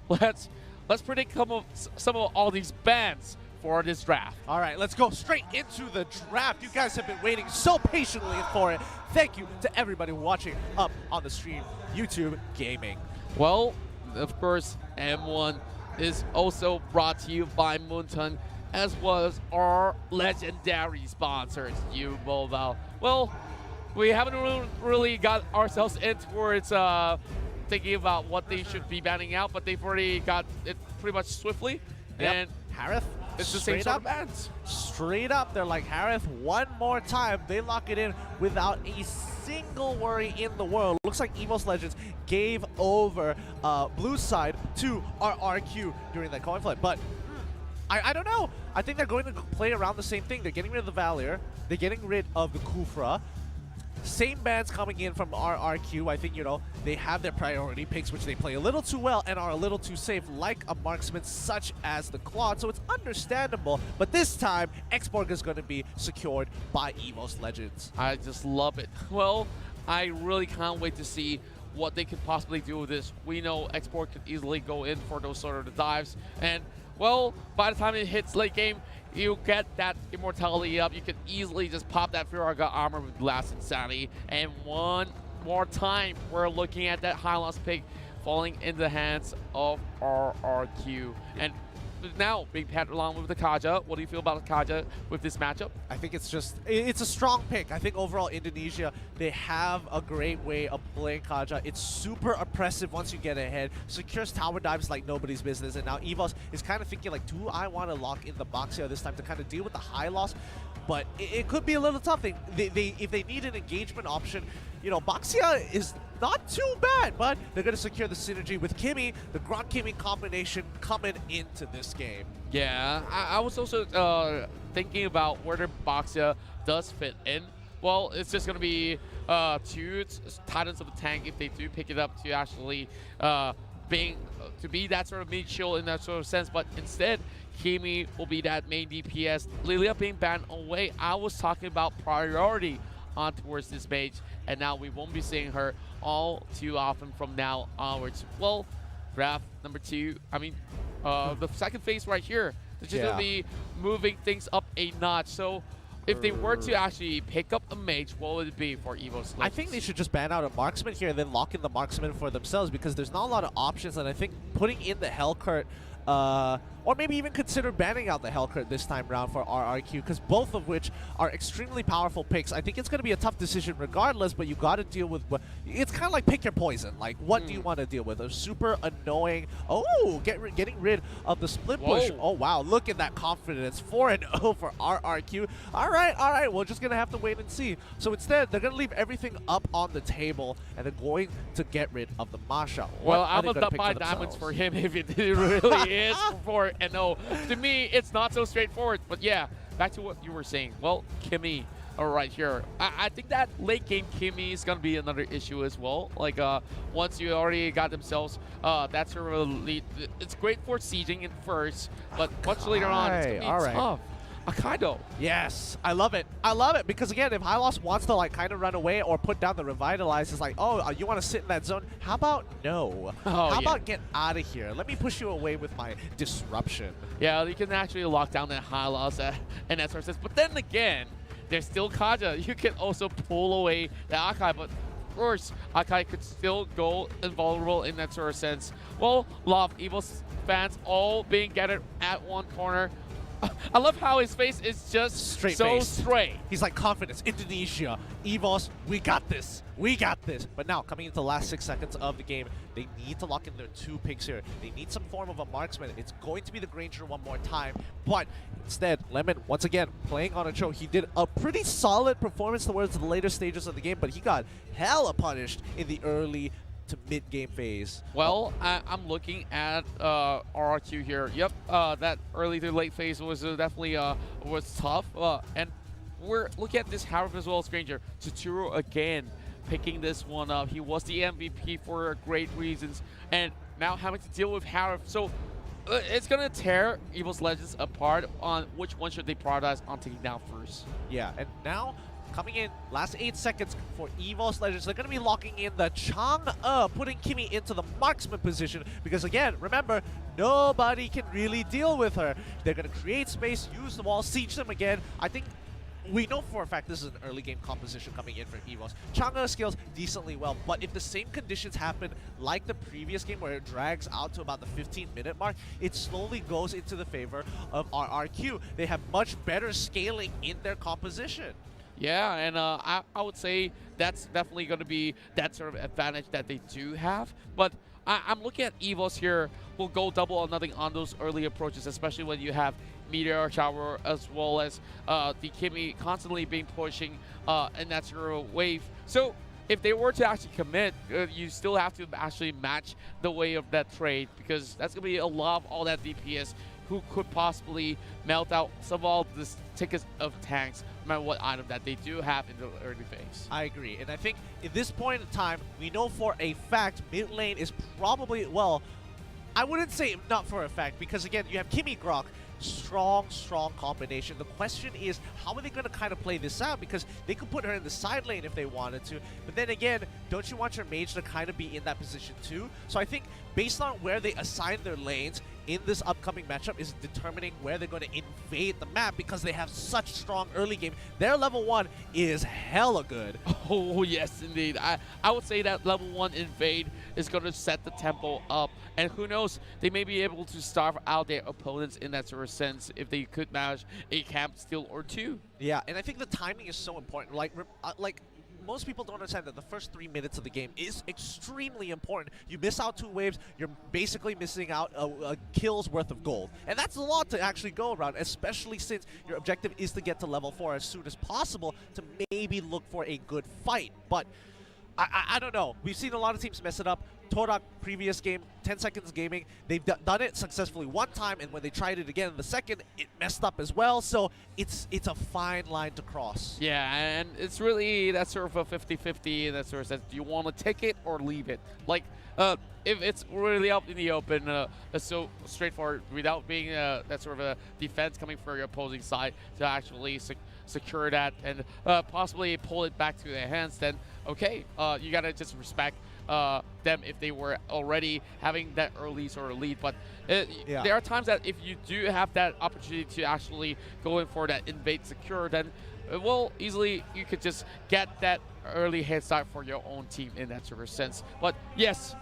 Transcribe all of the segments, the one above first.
let's predict some of all these bans for this draft. All right, let's go straight into the draft. You guys have been waiting so patiently for it. Thank you to everybody watching up on the stream, YouTube Gaming. Well, of course, M1 is also brought to you by Moonton, as well as our legendary sponsors, U-Mobile. Well, we haven't really got ourselves in towards thinking about what they should be banning out, but they've already got it pretty much swiftly. Yep. And Harith, it's the same sort of bans. Straight up, they're like, Harith, one more time. They lock it in without a single worry in the world. Looks like EVOS Legends gave over blue side to RRQ during that coin flip. But I don't know. I think they're going to play around the same thing. They're getting rid of the Valier. They're getting rid of the Kufra. Same bans coming in from RRQ. I think, you know, they have their priority picks, which they play a little too well and are a little too safe, like a marksman such as the Claude. So it's understandable. But this time, Xborg is going to be secured by EVOS Legends. I just love it. Well, I really can't wait to see what they could possibly do with this. We know Xborg could easily go in for those sort of dives. And, well, by the time it hits late game, you get that immortality up. You can easily just pop that Firaga armor with Blast Insanity. And one more time, we're looking at that high loss pick falling in the hands of RRQ. And now being paired along with the Kaja. What do you feel about the Kaja with this matchup? I think it's a strong pick. I think overall Indonesia, they have a great way of playing Kaja. It's super oppressive once you get ahead. Secures tower dives like nobody's business. And now EVOS is kind of thinking like, do I want to lock in the Boxia this time to kind of deal with the high loss? But it could be a little tough. If they need an engagement option, you know, Boxia is not too bad, but they're going to secure the synergy with Kimmy, the Grant Kimmy combination coming into this game. Yeah, I was also thinking about where the Boxia does fit in. Well, it's just going to be two Titans of the Tank if they do pick it up to actually to be that sort of mid shield in that sort of sense, but instead Kimmy will be that main DPS. Lilia being banned away. I was talking about priority on towards this mage, and now we won't be seeing her all too often from now onwards. Well, draft number 2, I mean, the second phase right here, they're just going to be moving things up a notch. So if they were to actually pick up a mage, what would it be for EVOS Legends? I think they should just ban out a marksman here and then lock in the marksman for themselves, because there's not a lot of options, and I think putting in the Hellcurt, or maybe even consider banning out the Hellcurt this time around for RRQ, because both of which are extremely powerful picks. I think it's going to be a tough decision regardless, but you got to deal with it's kind of like pick your poison. Like, what do you want to deal with? A super annoying, getting rid of the split push. Oh wow, look at that confidence, 4-0 for RRQ. All right, we're just going to have to wait and see. So instead, they're going to leave everything up on the table, and they're going to get rid of the Masha. Well, I'm about to buy diamonds for him if it really is 4-0. To me, it's not so straightforward. But yeah, back to what you were saying. Well, Kimmy, right here. I think that late game Kimmy is going to be another issue as well. Like, once you already got themselves that sort of lead, it's great for sieging in first, but much later on, it's going to be tough. Akaido. Yes, I love it. I love it, because again, if Hylos wants to like kind of run away or put down the Revitalize, it's like, oh, you want to sit in that zone? How about no? How about get out of here? Let me push you away with my disruption. Yeah, you can actually lock down that Hylos and that sort of sense. But then again, there's still Kaja. You can also pull away the Akai, but of course, Akai could still go invulnerable in that sort of sense. Well, a lot of EVOS fans all being gathered at one corner. I love how his face is just straight. He's like, confidence, Indonesia, EVOS, we got this. We got this. But now, coming into the last 6 seconds of the game, they need to lock in their 2 picks here. They need some form of a marksman. It's going to be the Granger one more time. But instead, Lemon, once again, playing on a choke. He did a pretty solid performance towards the later stages of the game, but he got hella punished in the early to mid-game phase. Well, I'm looking at RRQ here. Yep, that early to late phase was definitely was tough. And we're looking at this Harith as well as Granger. Tsuturo again picking this one up. He was the MVP for great reasons, and now having to deal with Harith. So it's going to tear EVOS Legends apart on which one should they prioritize on taking down first. Yeah, and now Coming in, last 8 seconds for EVOS Legends. They're going to be locking in the Chang'e, putting Kimi into the marksman position. Because again, remember, nobody can really deal with her. They're going to create space, use the wall, siege them again. I think we know for a fact this is an early game composition coming in for EVOS. Chang'e scales decently well, but if the same conditions happen like the previous game where it drags out to about the 15-minute mark, it slowly goes into the favor of RRQ. They have much better scaling in their composition. Yeah, and I would say that's definitely going to be that sort of advantage that they do have. But I'm looking at EVOS here. Will go double or nothing on those early approaches, especially when you have Meteor Shower as well as the Kimi constantly being pushing in that sort of wave. So if they were to actually commit, you still have to actually match the way of that trade, because that's going to be a lot of all that DPS who could possibly melt out some of all this tickets of tanks, no matter what item that they do have in the early phase. I agree, and I think at this point in time, we know for a fact mid lane is probably, well, I wouldn't say not for a fact, because again, you have Kimi Grok, strong combination. The question is, how are they going to kind of play this out? Because they could put her in the side lane if they wanted to, but then again, don't you want your mage to kind of be in that position too? So I think based on where they assign their lanes in this upcoming matchup is determining where they're going to invade the map, because they have such strong early game. Their level 1 is hella good. Oh yes, indeed. I would say that level 1 invade is going to set the tempo up, and who knows, they may be able to starve out their opponents in that sort of sense if they could manage a camp steal or two. Yeah, and I think the timing is so important. Like most people don't understand that the first 3 minutes of the game is extremely important. You miss out 2 waves, you're basically missing out a kill's worth of gold. And that's a lot to actually go around, especially since your objective is to get to level 4 as soon as possible to maybe look for a good fight. But I don't know. We've seen a lot of teams mess it up. Torak, previous game, 10 seconds gaming, they've done it successfully one time, and when they tried it again in the second, it messed up as well. So it's a fine line to cross. Yeah, and it's really that sort of a 50-50 in that sort of sense. Do you want to take it or leave it? Like, if it's really out in the open, it's so straightforward without being that sort of a defense coming for your opposing side to actually secure that and possibly pull it back to their hands, then okay, you gotta just respect them if they were already having that early sort of lead. But there are times that if you do have that opportunity to actually go in for that invade secure, then well, easily you could just get that early head start for your own team in that sort of sense. But yes,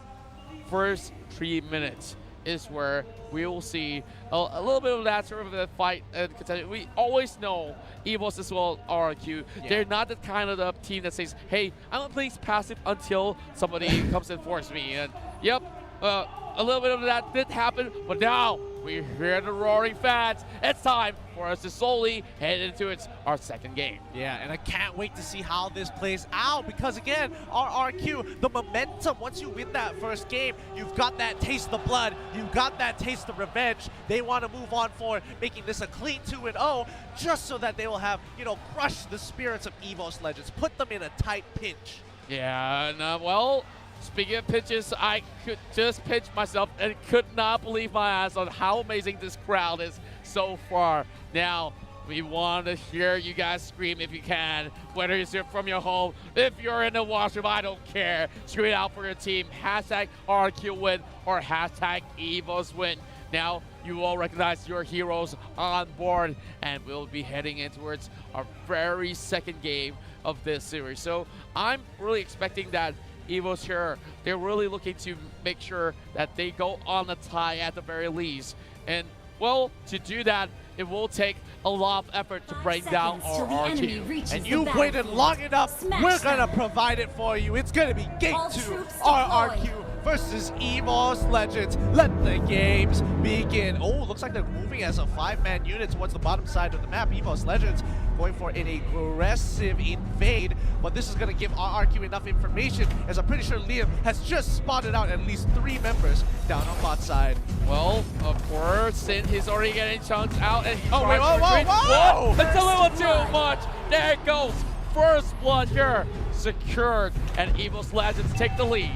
first 3 minutes is where we will see a little bit of that sort of a fight and contention. We always know EVOS as well, RRQ, they're not the kind of the team that says, hey, I'm gonna play passive until somebody comes and force me. And yep, a little bit of that did happen, but now we hear the roaring fans. It's time for us to slowly head into our second game. Yeah, and I can't wait to see how this plays out, because again, RRQ, the momentum, once you win that first game, you've got that taste of blood, you've got that taste of revenge. They want to move on forward, making this a clean 2-0, just so that they will have, you know, crushed the spirits of EVOS Legends, put them in a tight pinch. Yeah, and well, speaking of pitches, I could just pitch myself and could not believe my eyes on how amazing this crowd is so far. Now, we want to hear you guys scream if you can, whether it's from your home, if you're in the washroom, I don't care. Scream it out for your team. Hashtag RRQ win or hashtag EVOS win. Now, you all recognize your heroes on board, and we'll be heading in towards our very second game of this series. So I'm really expecting that EVOS here, they're really looking to make sure that they go on the tie at the very least. And well, to do that, it will take a lot of effort to break down our RRQ. And you've waited long enough, we're gonna provide it for you. It's gonna be Game 2, RRQ versus EVOS Legends. Let the games begin. Oh, looks like they're moving as a 5-man unit towards the bottom side of the map. EVOS Legends going for an aggressive invade, but this is going to give RRQ enough information, as I'm pretty sure Liam has just spotted out at least 3 members down on bot side. Well, of course, Sin he's already getting chunked out, and oh wait, whoa! What? That's a little too much. There it goes. First blood here secured, and EVOS Legends take the lead.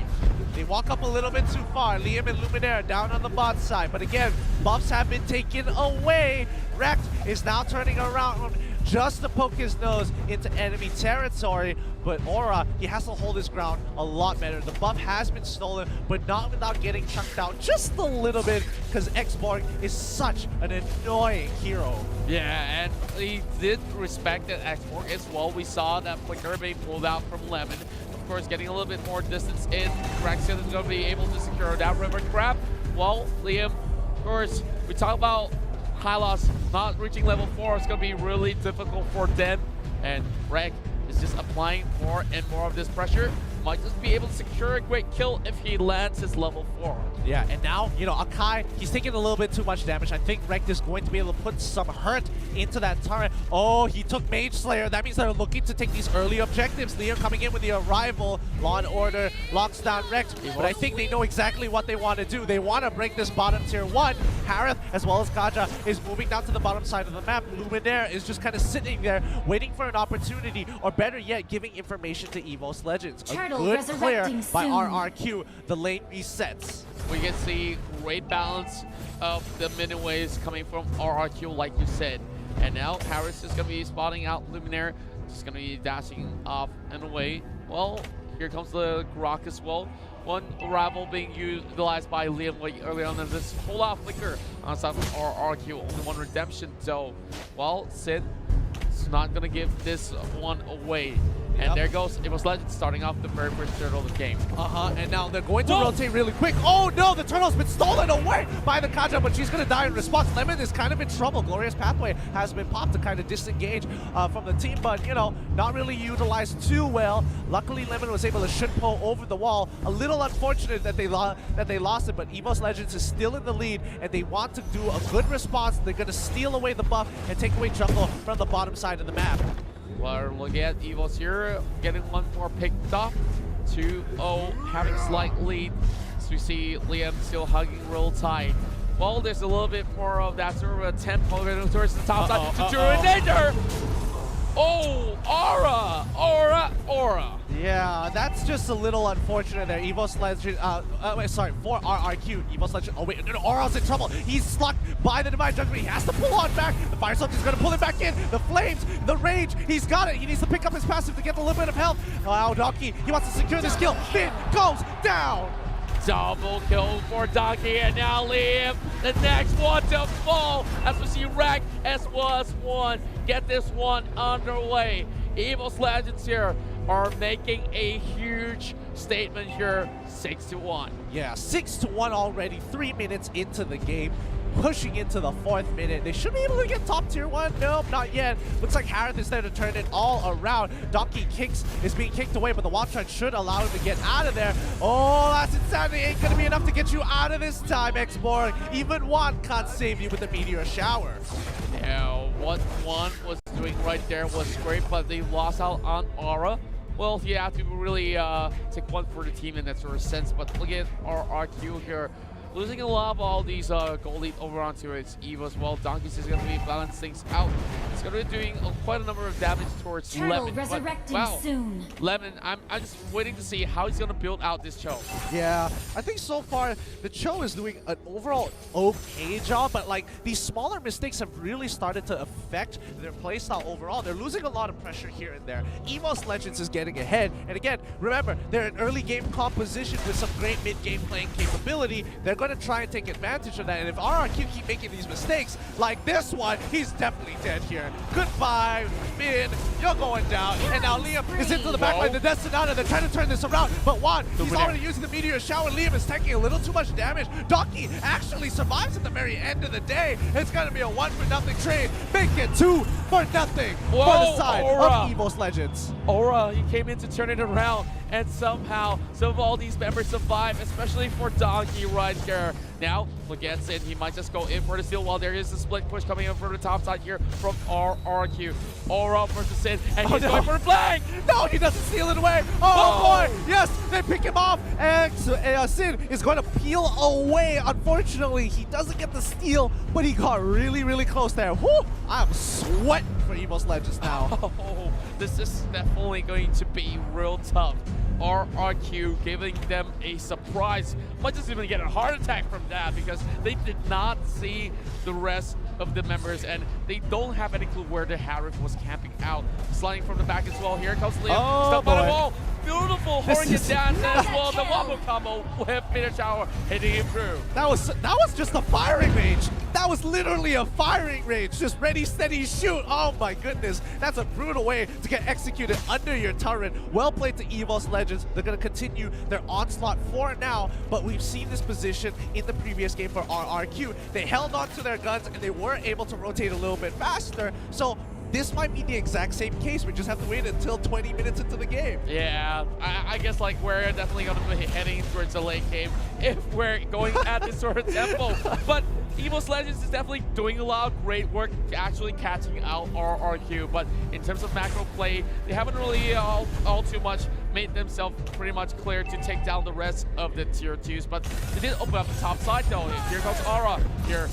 They walk up a little bit too far. Liam and Luminaire down on the bot side. But again, buffs have been taken away. Rekt is now turning around just to poke his nose into enemy territory. But Aura, he has to hold his ground a lot better. The buff has been stolen, but not without getting chunked out just a little bit, because X-Borg is such an annoying hero. Yeah, and he did respect that X-Borg as well. We saw that Flicker being pulled out from Lemon. Of course, getting a little bit more distance in. Rexia is going to be able to secure that river grab. Well, Liam, of course, we talk about Hylos not reaching level 4. It's going to be really difficult for them. And Reg is just applying more and more of this pressure. Might just be able to secure a great kill if he lands his level 4. Yeah, and now, you know, Akai, he's taking a little bit too much damage. I think Rekt is going to be able to put some hurt into that turret. Oh, he took Mage Slayer. That means they're looking to take these early objectives. Liam coming in with the arrival. Law and Order locks down Rekt. But I think they know exactly what they want to do. They want to break this bottom tier 1. Harith, as well as Kaja, is moving down to the bottom side of the map. Luminaire is just kind of sitting there, waiting for an opportunity, or better yet, giving information to EVOS Legends. A good clear by RRQ. The lane resets. We can see great balance of the mid waves coming from RRQ, like you said. And now Harris is going to be spotting out Luminaire. Just going to be dashing off and away. Well, here comes the Grok as well. One arrival being utilized by Liam way early on in this whole lot of Flicker on top of RRQ. Only one redemption, though. Well, Sid is not going to give this one away. And there goes EVOS Legends starting off the very first turtle of the game. And now they're going to rotate really quick. Oh no, the turtle's been stolen away by the Kaja, but she's going to die in response. Lemon is kind of in trouble. Glorious Pathway has been popped to kind of disengage from the team, but you know, not really utilized too well. Luckily, Lemon was able to shitpo over the wall. A little unfortunate that they lost it, but EVOS Legends is still in the lead, and they want to do a good response. They're going to steal away the buff and take away jungle from the bottom side of the map. We're looking at EVOS here, getting one more picked off. 2-0, having slight lead. So we see Liam still hugging real tight. Well, there's a little bit more of that sort of a tempo towards the top side. Tajuru in danger! Oh, Aura! Yeah, that's just a little unfortunate there. EVOS Legend, for RRQ, EVOS Legend, oh wait, no, Aura's in trouble. He's stuck by the Divine Judgment. He has to pull on back. The Fire Soldier is going to pull it back in. The Flames, the Rage, he's got it. He needs to pick up his passive to get a little bit of health. Wow, Donkey, he wants to secure this kill. Finn goes down. Double kill for Donkey, and now Liam, the next one to fall, as we see Rack as well as one get this one underway. EVOS Legends here are making a huge statement here, 6-1. Yeah, 6-1 already, 3 minutes into the game. Pushing into the 4th minute. They should be able to get top tier 1. Nope, not yet. Looks like Harith is there to turn it all around. Donkey is being kicked away, but the Watch Shot should allow him to get out of there. Oh, that's insanity. Ain't gonna be enough to get you out of this time, X-Borg. Even one can't save you with the Meteor Shower. Yeah, what one was doing right there was great, but they lost out on Aura. Well, you have to really take one for the team in that sort of sense, but look at RRQ here. Losing a lot of all these gold lead over onto its EVOS. Well, Donkeys is going to be balancing things out. It's going to be doing quite a number of damage towards Lemon. Resurrecting soon. Lemon, I'm just waiting to see how he's going to build out this Cho. Yeah, I think so far the Cho is doing an overall okay job, but like these smaller mistakes have really started to affect their playstyle overall. They're losing a lot of pressure here and there. EVOS Legends is getting ahead, and again, remember, they're an early game composition with some great mid-game playing capability. They're going to try and take advantage of that, and if RRQ keep making these mistakes like this one, he's definitely dead here. Goodbye, Finn, you're going down, and now Liam is into the backline. The Destinata, they're trying to turn this around, but Juan, he's already using the Meteor Shower. Liam is taking a little too much damage. Donkey actually survives at the very end of the day. It's going to be a 1-for-0 trade. Make it 2-0 for the side of EVOS Legends. Aura, he came in to turn it around, and somehow some of all these members survive, especially for Donkey right here. Now, look at Sid. He might just go in for the steal while there is a split push coming in from the top side here from RRQ. Aura versus Sid, and he's going for the flank! No, he doesn't steal it away! Oh boy! Yes, they pick him off, and Sid is going to peel away. Unfortunately, he doesn't get the steal, but he got really, really close there. Whew! I'm sweating for EVOS Legends now. Oh, this is definitely going to be real tough. RRQ giving them a surprise. Might just even get a heart attack from that because they did not see the rest of the members, and they don't have any clue where the Harif was camping out. Sliding from the back as well. Here comes Liam. Oh, Step on the wall. Beautiful Hurricane dance as well. The wobble combo with Peter Shower hitting him through. That was just a firing range. That was literally a firing range. Just ready, steady, shoot. Oh my goodness. That's a brutal way to get executed under your turret. Well played to EVOS Legends. They're going to continue their onslaught for now, but we've seen this position in the previous game for RRQ. They held on to their guns and they were able to rotate a little bit faster. So this might be the exact same case. We just have to wait until 20 minutes into the game. Yeah, I guess like we're definitely going to be heading towards the late game if we're going at this sort of tempo. But EVOS Legends is definitely doing a lot of great work actually catching out RRQ. But in terms of macro play, they haven't really all too much made themselves pretty much clear to take down the rest of the tier 2s. But they did open up the top side though. Here comes Aura. Here,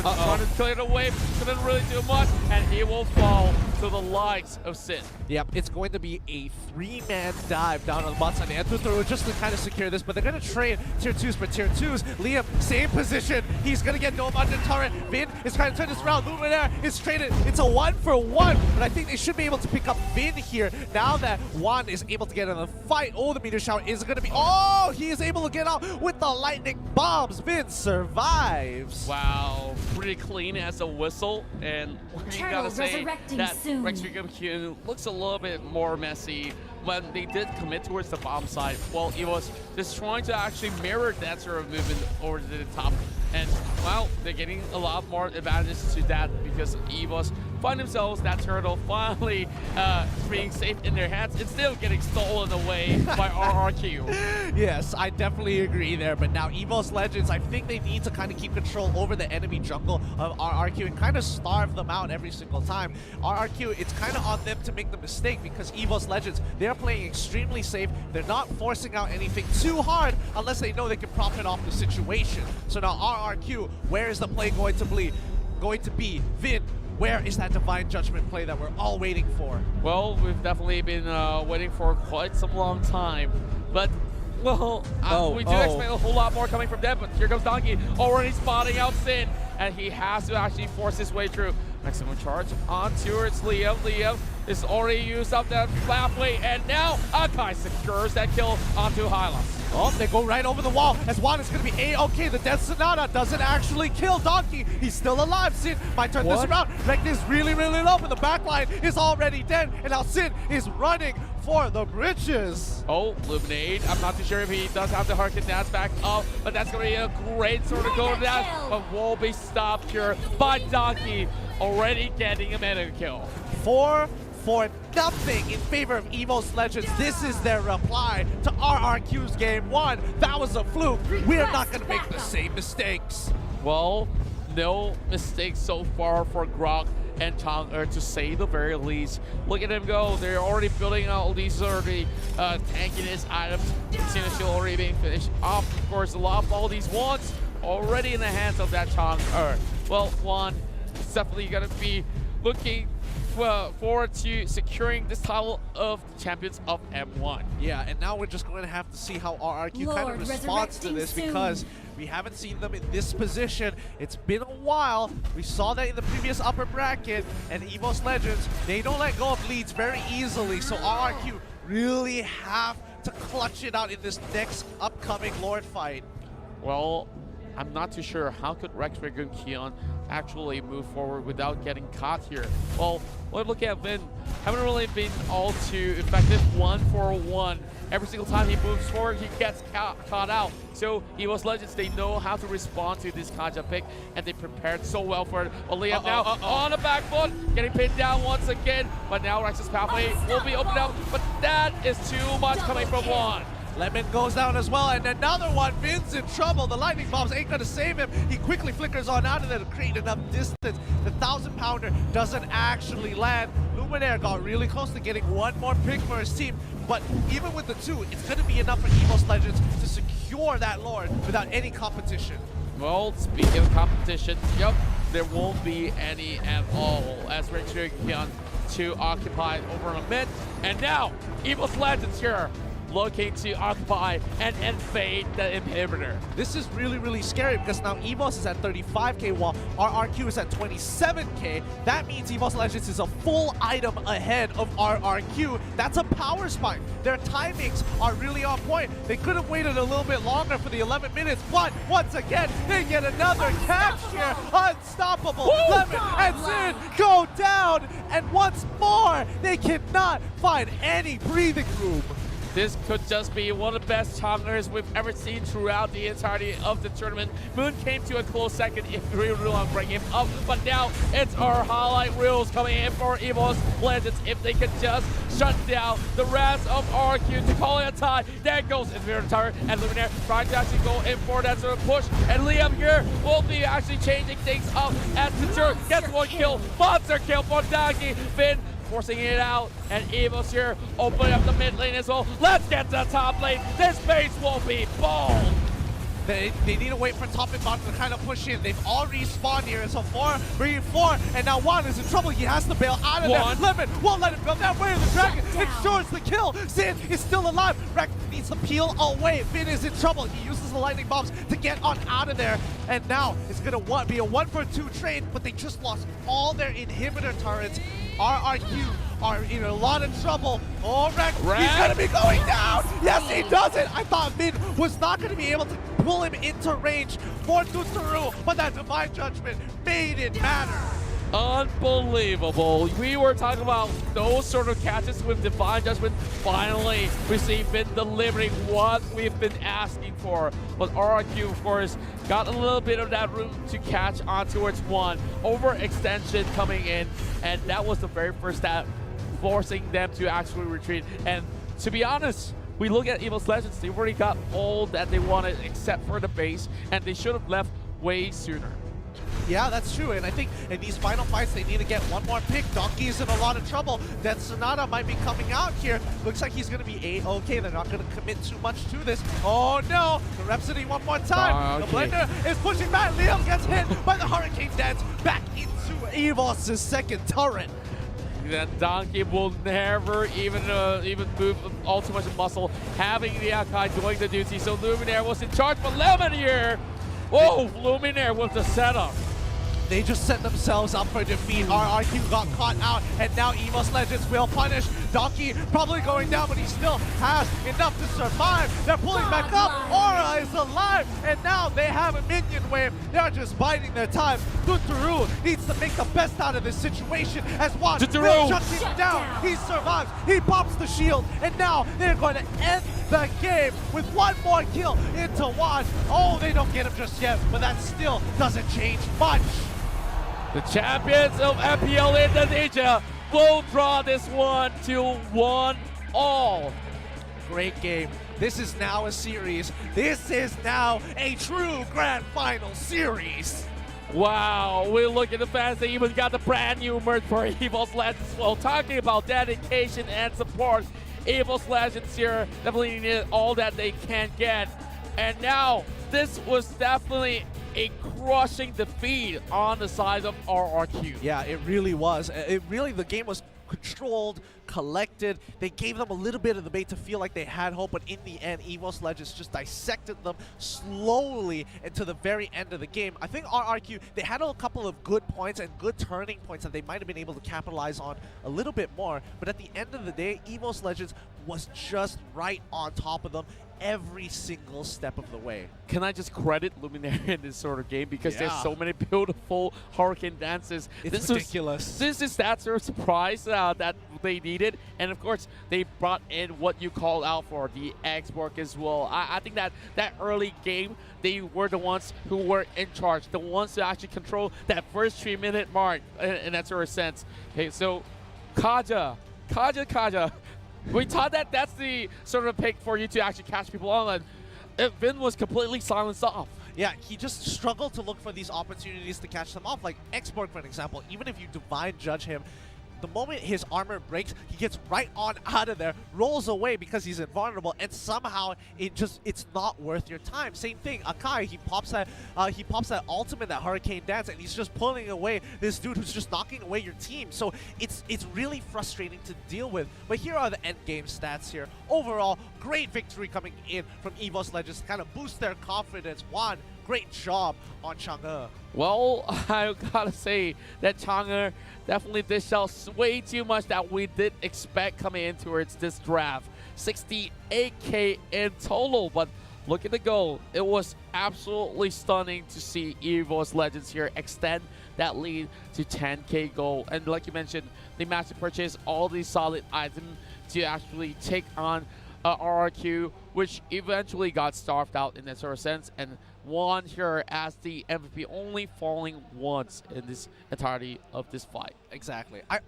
trying to clear the wave. Couldn't really do much, and he will fall to the likes of Sin. Yep, it's going to be a 3-man dive down on the bot side. And Vuthea just to kind of secure this, but they're going to trade tier 2s for tier 2s. Liam, same position. He's going to get Dome under turret. Vin is trying to turn this around. Luminaire is traded. It's a 1-for-1, but I think they should be able to pick up Vin here now that Juan is able to get in the fight. Oh, the meteor shower is going to be... Oh, he is able to get out with the lightning bombs. Vin survives. Wow, pretty clean as a whistle, and you gotta say that Rex Q looks a little bit more messy when they did commit towards the bomb side. Well, it was just trying to actually mirror that sort of movement over to the top, and well, they're getting a lot more advantages to that because EVOS find themselves that turtle finally being safe in their hands and still getting stolen away by RRQ. Yes, I definitely agree there, but now EVOS Legends, I think they need to kind of keep control over the enemy jungle of RRQ and kind of starve them out every single time. RRQ, it's kind of on them to make the mistake because EVOS Legends, they're playing extremely safe. They're not forcing out anything too hard unless they know they can profit off the situation. So now RRQ, where is the play going to be? Vin, where is that divine judgment play that we're all waiting for? Well, we've definitely been waiting for quite some long time, but well, we do expect a whole lot more coming from them. But here comes Donkey, already spotting out Sin, and he has to actually force his way through. Maximum charge on towards Liam. Liam is already used up that halfway, and now Akai secures that kill onto Hylas. Oh, they go right over the wall as Juan is going to be A-okay. The Death Sonata doesn't actually kill Donkey. He's still alive. Sin might turn this around. Like this really, really low, but the backline is already dead. And now Sin is running for the bridges. Oh, Luminade. I'm not too sure if he does have the Hurricane Dance back up, but that's going to be a great sort of go down. But will be stopped here by Donkey, already getting a meta kill. 4 for nothing in favor of EVOS Legends. This is their reply to RRQ's game 1. That was a fluke. We're not going to make the same mistakes. Well, no mistakes so far for Grok and Chang'e, to say the very least. Look at him go. They're already building out all these already tankiness items. Sinisteel already being finished off. Of course, a lot of all these wands already in the hands of that Chang'e. Well, Juan is definitely going to be looking forward to securing this title of Champions of M1. Yeah, and now we're just going to have to see how RRQ kind of responds to this because we haven't seen them in this position. It's been a while. We saw that in the previous upper bracket, and EVOS Legends, they don't let go of leads very easily, so RRQ really have to clutch it out in this next upcoming Lord fight. Well, I'm not too sure how could Rex and Keon actually move forward without getting caught here. Well, look at Vin. Haven't really been all too effective 1-for-1. Every single time he moves forward, he gets caught out. So EVOS Legends, they know how to respond to this Kaja pick, and they prepared so well for it. Well, Liam now on the back foot, getting pinned down once again. But now Rex's pathway will be opened up, but that is too much coming from Juan. Lemon goes down as well, and another one. Vin's in trouble. The lightning bombs ain't gonna save him. He quickly flickers on out of there to create enough distance. The 1,000-pounder doesn't actually land. Luminaire got really close to getting one more pick for his team, but even with the 2, it's gonna be enough for EVOS Legends to secure that Lord without any competition. Well, speaking of competition, yep, there won't be any at all as Rex to occupy over in a mid. And now, EVOS Legends here. looking to occupy and invade the inhibitor. This is really, really scary because now EVOS is at 35k while RRQ is at 27k. That means EVOS Legends is a full item ahead of RRQ. That's a power spike. Their timings are really on point. They could have waited a little bit longer for the 11 minutes, but once again, they get another catch here. Unstoppable. Woo! Lemon and Sin go down, and once more, they cannot find any breathing room. This could just be one of the best challengers we've ever seen throughout the entirety of the tournament. Moon came to a close second if we really want to bring him up, but now it's our highlight reels coming in for EVOS Legends. If they could just shut down the rest of RRQ to call it a tie. There goes Infinite Tower and Luminaire trying to actually go in for that sort of push. And Liam here will be actually changing things up as Couture gets one kill. Monster kill for Donkey. Finn forcing it out, and EVOS here opening up the mid lane as well. Let's get to the top lane. This base will be bold. They need to wait for top and bottom to kind of push in. They've all respawned here, so 4, and now Juan is in trouble. He has to bail out of there. Lemon won't let him go that way. The dragon ensures the kill. Sin is still alive. Rex needs to peel away. Finn is in trouble. He uses the lightning bombs to get on out of there, and now it's gonna be a 1-for-2 trade, but they just lost all their inhibitor turrets. RRQ are in a lot of trouble. Oh, Rex, he's gonna be going down. Yes, he does it. I thought Min was not gonna be able to pull him into range for Tuturu, but that Divine Judgment made it matter. Unbelievable. We were talking about those sort of catches with Divine Judgment. Finally, we've been delivering what we've been asking for. But RRQ, of course, got a little bit of that room to catch on towards one. Overextension coming in, and that was the very first step, forcing them to actually retreat. And to be honest, we look at EVOS Legends, they've already got all that they wanted except for the base, and they should have left way sooner. Yeah, that's true, and I think in these final fights, they need to get one more pick. Donkey is in a lot of trouble. That Sonata might be coming out here. Looks like he's going to be A-okay. They're not going to commit too much to this. Oh, no. The Rhapsody one more time. The Blender is pushing back. Liam gets hit by the Hurricane Dance back into EVOS' second turret. Then Donkey will never even move all too much muscle, having the Akai doing the duty. So Luminaire was in charge, but Lemon here. Whoa, Luminaire with the setup. They just set themselves up for defeat. RRQ got caught out, and now EVOS Legends will punish. Donkey probably going down, but he still has enough to survive. They're pulling back up. Aura is alive, and now they have a minion wave. They're just biding their time. Tuturu needs to make the best out of this situation as Juan will shut him down. He survives. He pops the shield, and now they're going to end the game with one more kill into Juan. Oh, they don't get him just yet, but that still doesn't change much. The champions of MPL Indonesia will draw this one to 1-all. Great game. This is now a series. This is now a true grand final series. Wow, we look at the fans, they even got the brand new merch for EVOS Legends. Well, talking about dedication and support, EVOS Legends here definitely needed all that they can get. And now, this was definitely a crushing defeat on the side of RRQ. Yeah, it really was. The game was controlled, collected. They gave them a little bit of the bait to feel like they had hope, but in the end, EVOS Legends just dissected them slowly into the very end of the game. I think RRQ, they had a couple of good points and good turning points that they might have been able to capitalize on a little bit more, but at the end of the day, EVOS Legends was just right on top of them every single step of the way. Can I just credit Luminaire in this sort of game because there's so many beautiful Hurricane dances. It's ridiculous. This is that sort of surprise that they needed, and of course they brought in what you called out for, the X work as well. I think that early game, they were the ones who were in charge, the ones to actually control that first 3-minute mark in that sort of sense. Okay, so Kaja. We thought that that's the sort of pick for you to actually catch people on, and Vin was completely silenced off. Yeah, he just struggled to look for these opportunities to catch them off. Like Xborg, for an example, even if you divine judge him, the moment his armor breaks, he gets right on out of there, rolls away because he's invulnerable, and somehow it's not worth your time. Same thing, Akai, he pops that ultimate, that Hurricane Dance, and he's just pulling away this dude who's just knocking away your team. So it's really frustrating to deal with. But here are the end game stats here. Overall, great victory coming in from EVOS Legends to kind of boost their confidence. Juan, great job on Chang'e. Well, I gotta say that Chang'e definitely dished out way too much that we did expect coming in towards this draft. 68k in total, but look at the goal. It was absolutely stunning to see EVOS Legends here extend that lead to 10k gold. And like you mentioned, they managed to purchase all these solid items to actually take on RRQ, which eventually got starved out in that sort of sense, and won here as the MVP, only falling once in this entirety of this fight. Exactly. I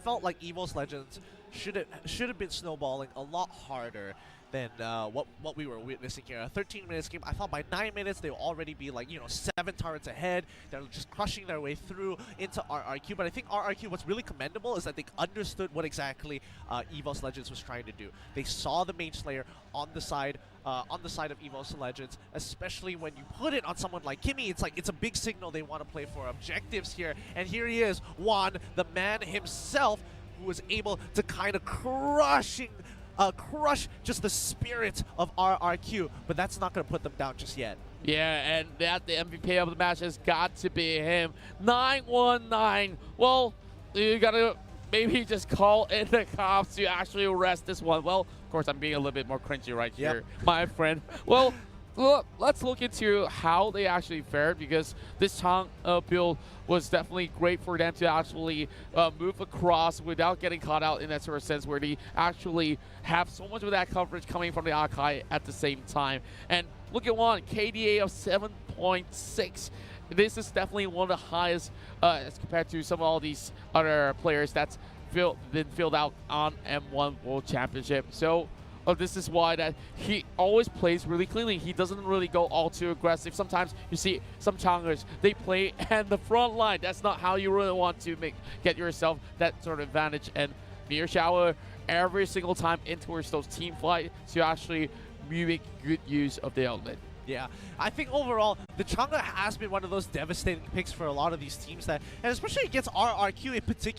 felt like EVOS Legends should have been snowballing a lot harder than what we were witnessing here. A 13 minutes game, I thought by 9 minutes they'll already be like, 7 turrets ahead. They're just crushing their way through into RRQ. But I think RRQ, what's really commendable is that they understood what exactly EVOS Legends was trying to do. They saw the Mage Slayer on the side of EVOS Legends, especially when you put it on someone like Kimmy. It's a big signal they want to play for objectives here. And here he is, Juan, the man himself, who was able to kind of crush just the spirit of RRQ, but that's not going to put them down just yet. Yeah, and that the MVP of the match has got to be him. 919. Well, you got to maybe just call in the cops to actually arrest this one. Well, of course, I'm being a little bit more cringy right here, my friend. Well, let's look into how they actually fared, because this Chang build was definitely great for them to actually move across without getting caught out in that sort of sense, where they actually have so much of that coverage coming from the Akai at the same time. And look at one, KDA of 7.6. This is definitely one of the highest as compared to some of all these other players that's been filled out on M1 World Championship. So this is why that he always plays really cleanly. He doesn't really go all too aggressive. Sometimes you see some Changers, they play at the front line. That's not how you really want to get yourself that sort of advantage. And Mirror Shower every single time in towards those team fight to actually make good use of the outlet. Yeah, I think overall, the Chang'e has been one of those devastating picks for a lot of these teams, and especially against RRQ in particular.